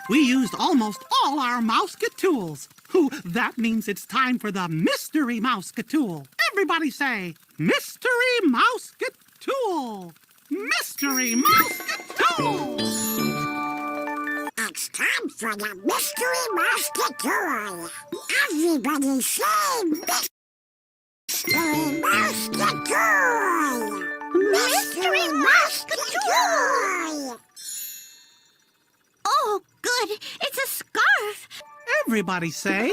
we used almost all our mouse-get-tools. Ooh, that means it's time for the mystery mouse-get-tool. Everybody say, mystery mouse-get-tool. Mystery mouse-get-tool. It's time for the mystery mouse-get-tool. Everybody say mystery mouse-get-tool. Mystery mouse-get-tool. Oh, good. It's a scarf. Everybody say,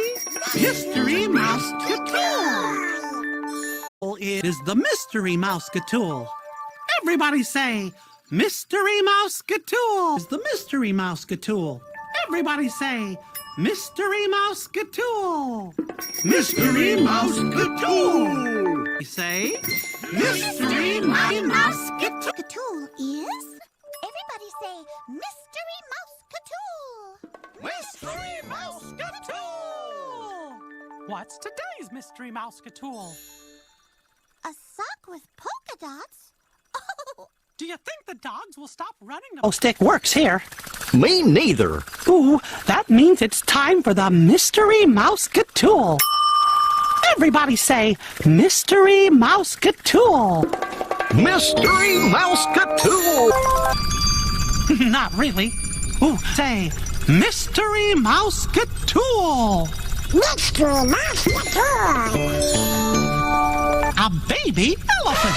mystery mouse-get-tool. It is the mystery mouse-get-tool. Everybody say, mystery mouse-get-tool. It's the mystery mouse-get-tool. Everybody say, mystery mouse-get-tool. Mystery mouse-get-tool. Say, mystery mouse-get-tool. Tool is? Everybody say, mystery mouse-get-tool. Mystery mouse-get-tool. What's today's mystery mouse-get-tool? A sock with polka dots? Oh, Do you think the dogs will stop running? Oh, stick works here. Me neither. Ooh, that means it's time for the mystery mouse-get-tool. Everybody say, mystery mouse-get-tool. Mystery mouse-get-tool. Not really. Ooh, say, mystery mouse-get-tool. Mystery mouse-get-tool. A baby elephant.